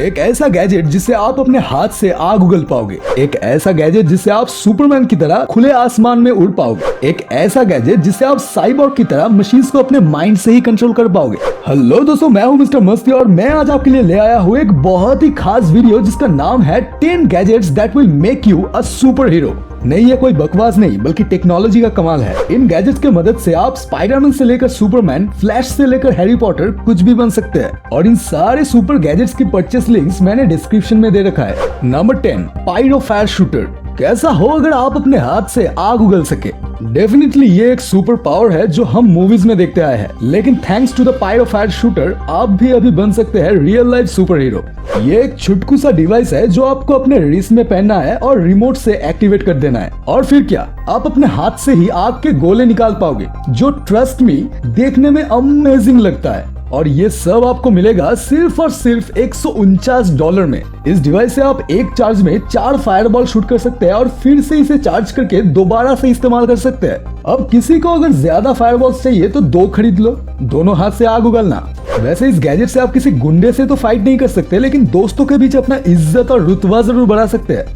एक ऐसा गैजेट जिससे आप अपने हाथ से आग उगल पाओगे। एक ऐसा गैजेट जिससे आप सुपरमैन की तरह खुले आसमान में उड़ पाओगे। एक ऐसा गैजेट जिससे आप साइबोर्ग की तरह मशीन्स को अपने माइंड से ही कंट्रोल कर पाओगे। हेलो दोस्तों, मैं हूं मिस्टर मस्ती और मैं आज आपके लिए ले आया हूं एक बहुत ही खास वीडियो जिसका नाम है 10 gadgets that will make you a super hero. नहीं, ये कोई बकवास नहीं बल्कि टेक्नोलॉजी का कमाल है। इन गैजेट्स के मदद से आप स्पाइडरमैन से लेकर सुपरमैन, फ्लैश से लेकर हैरी पॉटर कुछ भी बन सकते हैं। और इन सारे सुपर गैजेट्स की परचेस लिंक्स मैंने डिस्क्रिप्शन में दे रखा है। Number 10, pyro fire shooter. कैसा हो अगर आप अपने हाथ से आग उगल सके। डेफिनेटली ये एक सुपर पावर है जो हम मूवीज में देखते आए हैं, लेकिन thanks to the pyro fire shooter आप भी अभी बन सकते हैं रियल लाइफ सुपर हीरो। ये एक छुटकू सा डिवाइस है जो आपको अपने रिस्ट में पहनना है और रिमोट से एक्टिवेट कर देना है। और फिर क्या, आप अपने हाथ से ही आग के गोले निकाल पाओगे, जो ट्रस्ट मी देखने में अमेजिंग लगता है। और ये सब आपको मिलेगा सिर्फ और सिर्फ $149 में। इस डिवाइस से आप एक चार्ज में 4 फायरबॉल शूट कर सकते हैं और फिर से इसे चार्ज करके दोबारा से इस्तेमाल कर सकते हैं। अब किसी को अगर ज्यादा फायरबॉल्स चाहिए तो 2 खरीद लो, दोनों हाथ से आग उगलना। वैसे इस गैजेट से आप किसी गुंडे से तो फाइट नहीं कर सकते, लेकिन दोस्तों के बीच अपना इज्जत और रुतबा जरूर बढ़ा सकते हैं।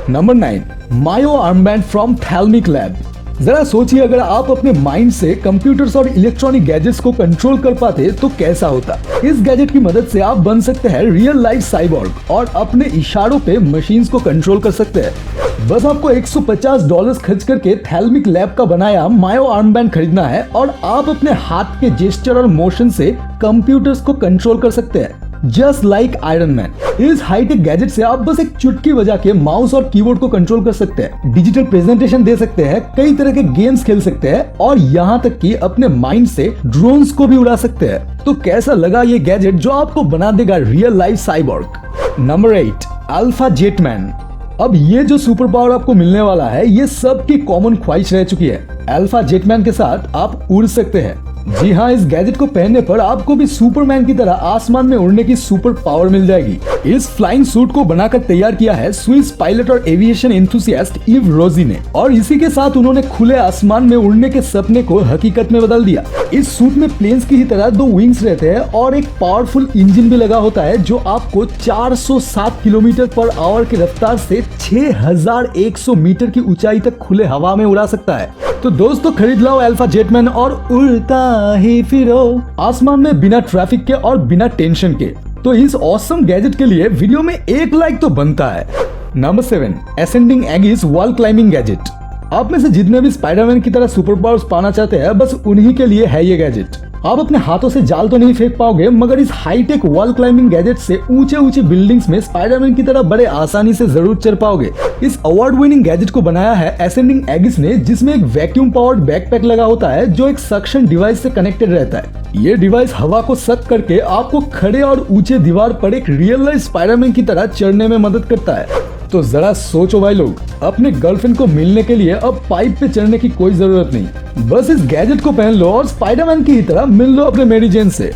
Number 9, Myo armband from Thalmic Lab. जरा सोचिए, अगर आप अपने माइंड से कंप्यूटर्स और इलेक्ट्रॉनिक गैजेट्स को कंट्रोल कर पाते तो कैसा होता। इस गैजेट की मदद से आप बन सकते हैं रियल लाइफ साइबोर्ग और अपने इशारों पे मशीन्स को कंट्रोल कर सकते हैं। बस आपको $150 खर्च करके थैल्मिक लैब का बनाया मायो आर्मबैंड खरीदना है और आप अपने हाथ के जेस्चर और मोशन से कंप्यूटर्स को कंट्रोल कर सकते हैं, जस्ट लाइक आयरन मैन। इस हाईटेक गैजेट से आप बस एक चुटकी बजा के माउस और कीबोर्ड को कंट्रोल कर सकते हैं, डिजिटल प्रेजेंटेशन दे सकते हैं, कई तरह के गेम्स खेल सकते हैं और यहाँ तक कि अपने माइंड से ड्रोन्स को भी उड़ा सकते हैं। तो कैसा लगा ये गैजेट जो आपको बना देगा real life cyborg. Number 8, alpha jetman. अब ये जो सुपर पावर आपको मिलने वाला है ये सबकी कॉमन ख्वाहिश रह चुकी है। अल्फा जेटमैन के साथ आप उड़ सकते हैं। जी हाँ, इस गैजेट को पहनने पर आपको भी सुपरमैन की तरह आसमान में उड़ने की सुपर पावर मिल जाएगी। इस फ्लाइंग सूट को बनाकर तैयार किया है स्विस पायलट और एविएशन एंथुसियास्ट इव रोजी ने, और इसी के साथ उन्होंने खुले आसमान में उड़ने के सपने को हकीकत में बदल दिया। इस सूट में प्लेन्स की ही तरह 2 विंग्स रहते हैं और एक पावरफुल इंजन भी लगा होता है जो आपको 407 किलोमीटर पर आवर की रफ्तार से 6100 मीटर की ऊंचाई तक खुले हवा में उड़ा सकता है। तो दोस्तों, खरीद लो अल्फा जेटमैन और उड़ता ही फिरो आसमान में बिना ट्रैफिक के और बिना टेंशन के। तो इस ऑसम गैजेट के लिए वीडियो में 1 लाइक तो बनता है। Number 7, ascending Agassiz wall climbing gadget. आप में से जितने भी स्पाइडरमैन की तरह सुपर पावर्स पाना चाहते हैं, बस उन्हीं के लिए है ये गैजेट। आप अपने हाथों से जाल तो नहीं फेंक पाओगे, मगर इस हाईटेक वॉल क्लाइंबिंग गैजेट से ऊंचे ऊंचे बिल्डिंग्स में स्पाइडरमैन की तरह बड़े आसानी से जरूर चढ़ पाओगे। इस अवार्ड विनिंग गैजेट को बनाया है असेंडिंग एगिस ने, जिसमें एक वैक्यूम पावर्ड बैकपैक लगा होता है जो एक सक्शन डिवाइस से कनेक्टेड रहता है। ये डिवाइस हवा को सक करके आपको खड़े और ऊंचे दीवार पर एक रियल लाइफ स्पाइडरमैन की तरह चढ़ने में मदद करता है। तो जरा सोचो भाई लोग, अपने गर्लफ्रेंड को मिलने के लिए अब पाइप पे चढ़ने की कोई जरूरत नहीं, बस इस गैजेट को पहन लो और स्पाइडरमैन की ही तरह मिल लो अपने मेरी जेन से।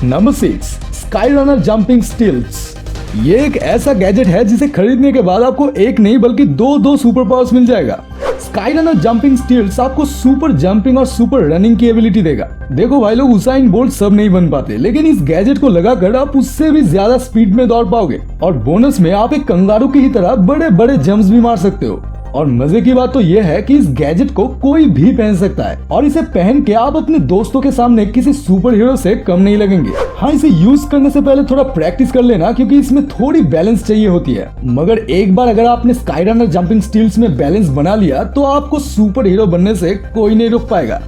Number 6, sky runner jumping stills. ये एक ऐसा गैजेट है जिसे खरीदने के बाद आपको एक नहीं बल्कि 2 सुपर पावर्स मिल जाएगा। स्काई रनर जंपिंग स्टिल्स आपको सुपर जंपिंग और सुपर रनिंग की एबिलिटी देगा। देखो भाई लोग, उसाइन बोल्ट सब नहीं बन पाते, लेकिन इस गैजेट को लगाकर आप उससे भी ज्यादा स्पीड में दौड़ पाओगे और बोनस में आप एक कंगारू की ही तरह बड़े बड़े जंप्स भी मार सकते हो। और मजे की बात तो यह है कि इस गैजेट को कोई भी पहन सकता है और इसे पहन के आप अपने दोस्तों के सामने किसी सुपर हीरो से कम नहीं लगेंगे। हाँ, इसे यूज करने से पहले थोड़ा प्रैक्टिस कर लेना क्योंकि इसमें थोड़ी बैलेंस चाहिए होती है, मगर एक बार अगर आपने स्काई रनर जंपिंग स्टिल्स में बैलेंस बना लिया तो आपको सुपर हीरो बनने से कोई नहीं रोक पाएगा।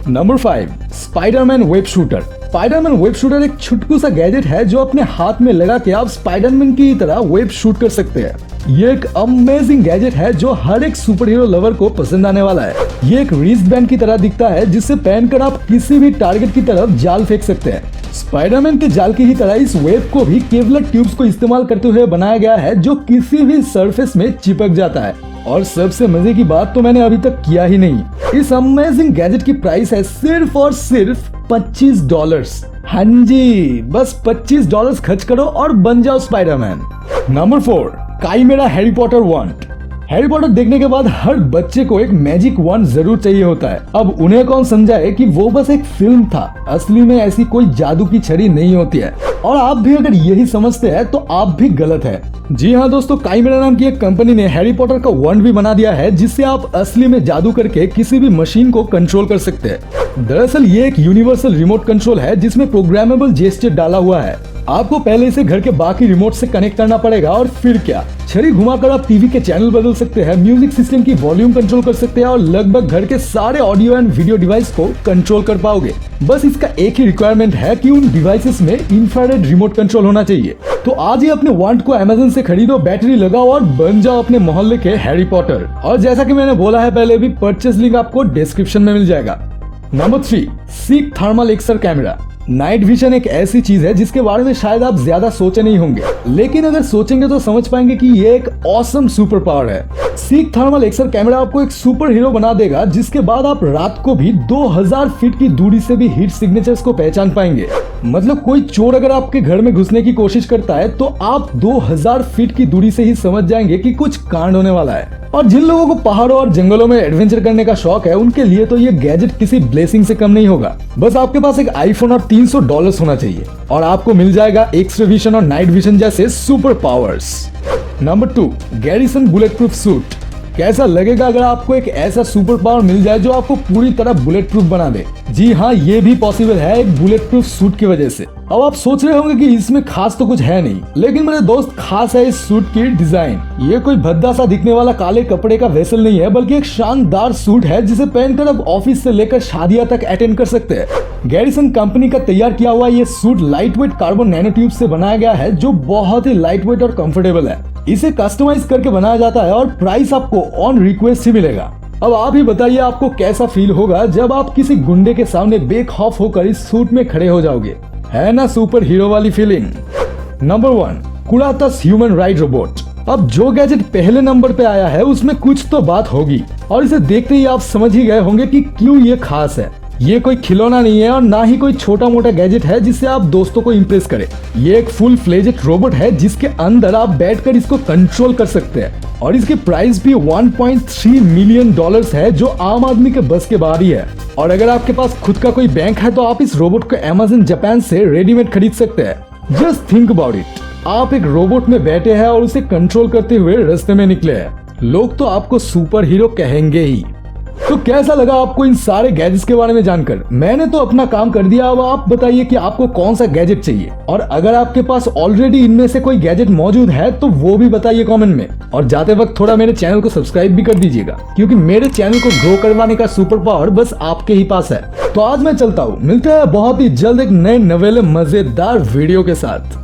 Number 5, Spiderman web shooter. Spiderman web shooter एक छुटकू सा गैजेट है जो अपने हाथ में लगा के आप स्पाइडरमैन की तरह वेब शूट कर सकते हैं। ये एक अमेजिंग गैजेट है जो हर एक सुपर हीरो लवर को पसंद आने वाला है। ये एक रिस्ट बैंड की तरह दिखता है जिससे पहनकर आप किसी भी टारगेट की तरफ जाल फेंक सकते हैं। स्पाइडरमैन के जाल की ही तरह इस वेब को भी केवलर ट्यूब्स को इस्तेमाल करते हुए बनाया गया है जो किसी भी सरफेस में चिपक जाता है। और सबसे मजे की बात तो मैंने अभी तक किया ही नहीं। इस अमेजिंग गैजेट की प्राइस है सिर्फ और सिर्फ $25। हाँ जी, बस $25 खर्च करो और बन जाओ Spiderman. Number 4, chimera Harry Potter want. Harry Potter देखने के बाद हर बच्चे को एक मैजिक वॉन्ड जरूर चाहिए होता है। अब उन्हें कौन समझाए कि वो बस एक फिल्म था, असली में ऐसी कोई जादू की छड़ी नहीं होती है। और आप भी अगर यही समझते हैं तो आप भी गलत है। जी हाँ दोस्तों, काइमेरा नाम की एक कंपनी ने हैरी पॉटर का वॉन्ड भी बना दिया है, जिससे आप असली में जादू करके किसी भी मशीन को कंट्रोल कर सकते हैं। दरअसल ये एक यूनिवर्सल रिमोट कंट्रोल है जिसमें प्रोग्रामेबल जेस्चर डाला हुआ है। आपको पहले इसे घर के बाकी रिमोट से कनेक्ट करना पड़ेगा और फिर क्या, छड़ी घुमाकर आप टीवी के चैनल बदल सकते हैं, म्यूजिक सिस्टम की वॉल्यूम कंट्रोल कर सकते हैं और लगभग घर के सारे ऑडियो एंड वीडियो डिवाइस को कंट्रोल कर पाओगे। बस इसका एक ही रिक्वायरमेंट है कि उन डिवाइसेस में इंफ्रारेड रिमोट कंट्रोल होना चाहिए। तो आज ही अपने वॉन्ड को अमेज़न से खरीदो, बैटरी लगाओ और बन जाओ अपने मोहल्ले के हैरी पॉटर। और जैसा कि मैंने बोला है पहले भी, परचेस लिंक आपको डिस्क्रिप्शन में मिल जाएगा। Number 3, Seek Thermal XR camera. Night vision एक ऐसी चीज है जिसके बारे में शायद आप ज्यादा सोचे नहीं होंगे, लेकिन अगर सोचेंगे तो समझ पाएंगे कि ये एक ऑसम सुपर पावर है। सीक थर्मल एक्सर कैमरा आपको एक सुपर हीरो बना देगा, जिसके बाद आप रात को भी 2000 फीट की दूरी से भी हीट सिग्नेचर्स को पहचान पाएंगे। मतलब कोई चोर अगर आपके घर में घुसने की कोशिश करता है तो आप 2000 फीट की दूरी से ही समझ जाएंगे कि कुछ कांड होने वाला है। और जिन लोगों को पहाड़ों और जंगलों में एडवेंचर करने का शौक है, उनके लिए तो ये गैजेट किसी ब्लेसिंग से कम नहीं होगा। बस आपके पास एक आईफोन और $300 होना चाहिए और आपको मिल जाएगा एक्स्ट्रा विजन और नाइट विजन जैसे super powers. Number 2, garrison bullet proof suit. कैसा लगेगा अगर आपको एक ऐसा सुपर पावर मिल जाए जो आपको पूरी तरह बुलेट प्रूफ बना दे। जी हाँ, ये भी पॉसिबल है एक बुलेट प्रूफ सूट की वजह से। अब आप सोच रहे होंगे कि इसमें खास तो कुछ है नहीं, लेकिन मेरे दोस्त खास है इस सूट की डिजाइन। ये कोई भद्दा सा दिखने वाला काले कपड़े का वेसल नहीं है, बल्कि एक शानदार सूट है जिसे पहनकर अब ऑफिस से लेकर शादियां तक अटेंड कर सकते हैं। गैरिसन कंपनी का तैयार किया हुआ ये suit light weight carbon nano tube से बनाया गया है, जो बहुत ही लाइट वेट और कंफर्टेबल है। इसे कस्टमाइज करके बनाया जाता है और प्राइस आपको ऑन रिक्वेस्ट ही मिलेगा। अब आप ही बताइए आपको कैसा फील होगा जब आप किसी गुंडे के सामने बेखौफ होकर इस सूट में खड़े हो जाओगे। है ना सुपर हीरो वाली feeling. Number 1, Kuratas human ride robot. अब जो गैजेट पहले नंबर पे आया है उसमें कुछ तो बात होगी, और इसे देखते ही आप समझ ही गए होंगे कि क्यों ये खास है। ये कोई खिलौना नहीं है और ना ही कोई छोटा मोटा गैजेट है जिससे आप दोस्तों को इम्प्रेस करें। ये एक फुल फ्लेजेड रोबोट है जिसके अंदर आप बैठकर इसको कंट्रोल कर सकते हैं, और इसकी प्राइस भी $1.3 मिलियन है, जो आम आदमी के बस के बाहर ही है। और अगर आपके पास खुद का कोई बैंक है तो आप इस रोबोट को अमेज़न जापान से रेडीमेड खरीद सकते हैं। जस्ट थिंक अबाउट इट, आप एक रोबोट में बैठे हैं और उसे कंट्रोल करते हुए रास्ते में निकले हैं। लोग तो आपको सुपर हीरो कहेंगे ही। तो कैसा लगा आपको इन सारे गैजेट्स के बारे में जानकर? मैंने तो अपना काम कर दिया, अब आप बताइए कि आपको कौन सा गैजेट चाहिए, और अगर आपके पास ऑलरेडी इनमें से कोई गैजेट मौजूद है तो वो भी बताइए कमेंट में। और जाते वक्त थोड़ा मेरे चैनल को सब्सक्राइब भी कर दीजिएगा, क्योंकि मेरे चैनल को ग्रो करवाने का सुपर पावर बस आपके ही पास है। तो आज मैं चलता हूँ, मिलते हैं बहुत ही जल्द एक नए नवेले मजेदार वीडियो के साथ।